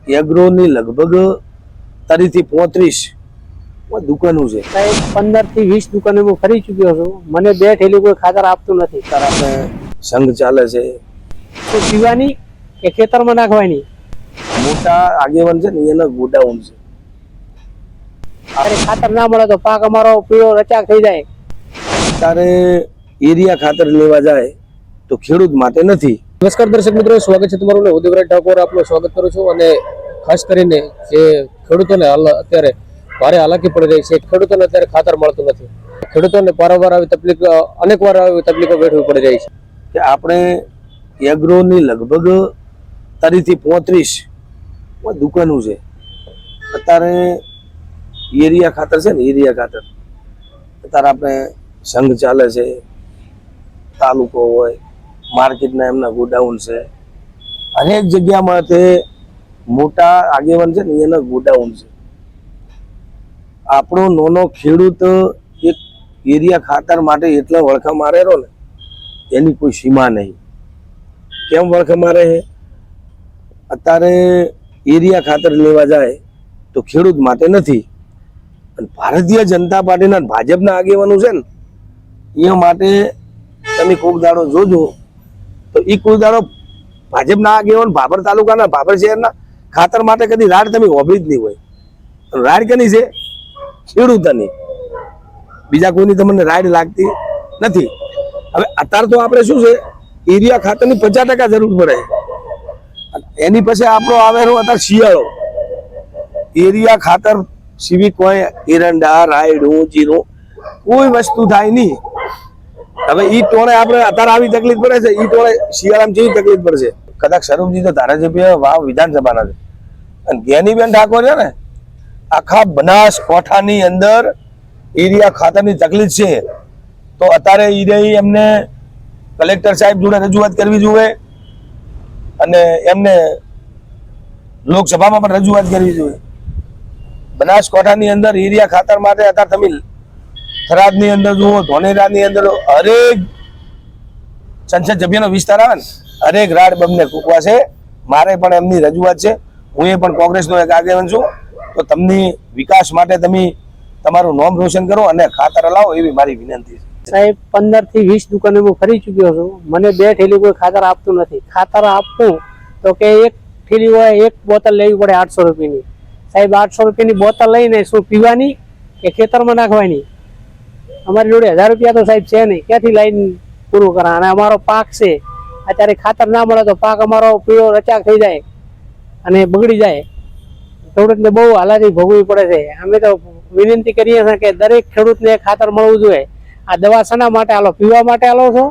એગ્રોની લગભગ 30 થી 35 દુકાનો છે સાહેબ 15 થી 20 દુકાને હું ફરી ચૂક્યો છું. મને 2 થેલી કોઈ ખાતર આપતું નથી. ત્યારે આપણે સંઘ ચાલે છે, તો પીવાની કે ખેતરમાં નાખવાની. મોટા આગેવાન છે ને એના ગોડાઉન છે. ત્યારે ખાતર ના મળે તો પાક અમારો પીળો રચાક થઈ જાય. ત્યારે એરિયા ખાતર લેવા જાય તો ખેડૂત માટે નથી. નમસ્કાર દર્શક મિત્રો, સ્વાગત છે તમારું. ઉદયભાઈ ઠાકોર આપનું સ્વાગત કરું છું. અને ખાસ કરીને જે ખેડૂતોને હાલ અત્યારે ભારે હાલાકી પડી રહી છે, ખેડૂતોને અત્યારે ખાતર મળતું નથી. ખેડૂતોને વારંવાર આવી તકલીફ, અનેક વાર આવી તકલીફો વેઠવી પડી રહી છે. કે આપણે એગ્રોની લગભગ 30 થી 35 દુકાનો છે. અત્યારે એરિયા ખાતર છે ને, એરિયા ખાતર અત્યારે આપણે સંઘ ચાલે છે, તાલુકો હોય, માર્કેટના એમના ગોડાઉન છે, અનેક જગ્યામાં તે મોટા આગેવાન છે ને એના ગોડાઉન છે. આપણો નાનો ખેડૂત એક એરિયા ખાતર માટે એટલા વળખા મારેલો ને એની કોઈ સીમા નહીં. કેમ વળખા મારે છે? અત્યારે એરિયા ખાતર લેવા જાય તો ખેડૂત માટે નથી. અને ભારતીય જનતા પાર્ટીના ભાજપના આગેવાનો છે ને એ માટે તમે કોક દાડો જોજો તો એ કોઈ દાડો ભાજપના આગેવાન ભાભર તાલુકાના, ભાભર શહેરના ખાતર માટે કદી રાડ તમે હોભળી જ નહીં હોય. રાડ કેની છે? ખેડૂતોની. બીજા કોઈની તમને રાડ લાગતી નથી. હવે અત્યારે તો આપણે શું છે, એરિયા ખાતરની 50% જરૂર પડે. એની પછી આપણો આવેલો અત્યારે શિયાળો. એરિયા ખાતર સિવાય કોઈ એરંડા, રાયડું, જીરું કોઈ વસ્તુ થાય નહીં. હવે ઈ ટોળે આપણે અત્યારે આવી તકલીફ પડે છે, ઈ ટોળે શિયાળામાં જેવી તકલીફ પડશે. કદાચ સ્વરૂપજી તો ધારાસભ્ય વાવ વિધાનસભાના છે. અને જ્ઞાનીબેન ઠાકોર છે ને, આખા બનાસકાંઠાની અંદર એરિયા ખાતરની તકલીફ છે. તો અત્યારે એમને કલેક્ટર સાહેબ જોડે રજૂઆત કરવી જોઈએ અને એમને લોકસભામાં પણ રજૂઆત કરવી જોઈએ. બનાસકાંઠાની અંદર એરિયા ખાતર માટે અત્યારે તમે થરાદની અંદર જુઓ, ધોનેરાની અંદર હરેક સંસદ સભ્યનો વિસ્તાર આવે ને, હરેક રાડ બમને કૂકવા છે. મારે પણ એમની રજૂઆત છે. હું એ પણ કોંગ્રેસનો એક આગેવાન છું. તો તમને વિકાસ માટે તમે તમારું નામ રોશન કરો અને ખાતર લાવો એવી મારી વિનંતી છે. સાહેબ 15 થી 20 દુકાને હું ફરી ચૂક્યો છું. મને 2 થેલી કોઈ ખાતર આપતું નથી. ખાતર આપવું તો કે એક થેલી હોય, એક બોતલ લેવી પડે 800 રૂપિયાની. સાહેબ 800 રૂપિયાની બોતલ લઈને શું પીવાની કે ખેતરમાં નાખવાની? અમારી જોડે 1000 રૂપિયા તો સાહેબ છે નહીં. ક્યાંથી લાઈન પૂરું કરા? અને અમારો પાક છે, અત્યારે ખાતર ના મળે તો પાક અમારો પીળો રચાક થઈ જાય અને બગડી જાય. ખેડૂતને બહુ હાલાકી ભોગવવી પડે છે. અમે તો વિનંતી કરીએ છીએ કે દરેક ખેડૂતને ખાતર મળવું જોઈએ. આ દવા શાના માટે આલો? પીવા માટે આલો છો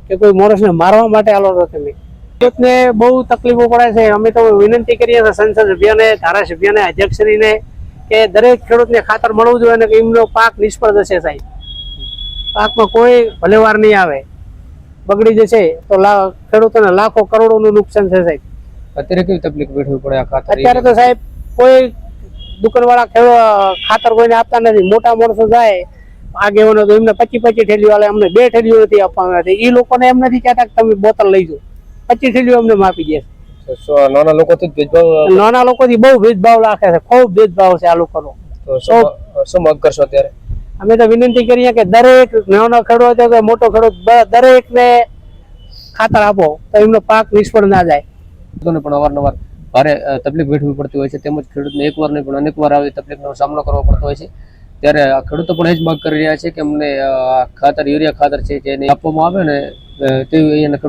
કે કોઈ માણસને મારવા માટે આલો છો? તમે ખેડૂતને બહુ તકલીફો પડે છે. અમે તો વિનંતી કરીએ છીએ સંસદ સભ્યને, ધારાસભ્યને, અધ્યક્ષશ્રીને કે દરેક ખેડૂતને ખાતર મળવું જોઈએ અને એમનો પાક નિષ્ફળ જશે. સાહેબ પાકમાં કોઈ ભલેવાર નહીં આવે, બગડી જશે તો ખેડૂતોને લાખો કરોડોનું નુકસાન છે. સાહેબ અત્યારે કેવી તકલીફ વેઠવી પડે આ ખાતર? અત્યારે તો સાહેબ કોઈ દુકાનવાળા ખાતર કોઈને આપતા નથી. મોટા માણસો જાય આગેવાનો તો એમને 25 થેલીઓ આલે, અમને 2 થેલીઓ નથી આપવાના. એ લોકોને એમ નથી કહેતા કે તમે બોતલ લઈ જાઓ, 25 થેલીઓ અમને માપી દે. નાના લોકોથી ભેદભાવ, નાના લોકોથી બહુ ભેદભાવ રાખે છે. ખૂબ ભેદભાવ છે આ લોકોનો. તો શું માંગ કરશો અત્યારે? અમે તો વિનંતી કરીએ કે દરેક નાનો ખેડૂત કે મોટો ખેડૂત દરેકને ખાતર આપો તો એમનો પાક નિષ્ફળ ના જાય. ખેડૂતોને પણ અવારનવાર ભારે તકલીફ વેઠવી પડતી હોય છે, તેમજ ખેડૂતને એકવાર નહીં પણ અનેક વાર આવી તકલીફનો સામનો કરવો પડતો હોય છે. ત્યારે ખેડૂતો પણ એ જ માંગ કરી રહ્યા છે કે અમને ખાતર, યુરિયા ખાતર છે, જેને આપવામાં આવે ને તે અહીંયા ખેડૂત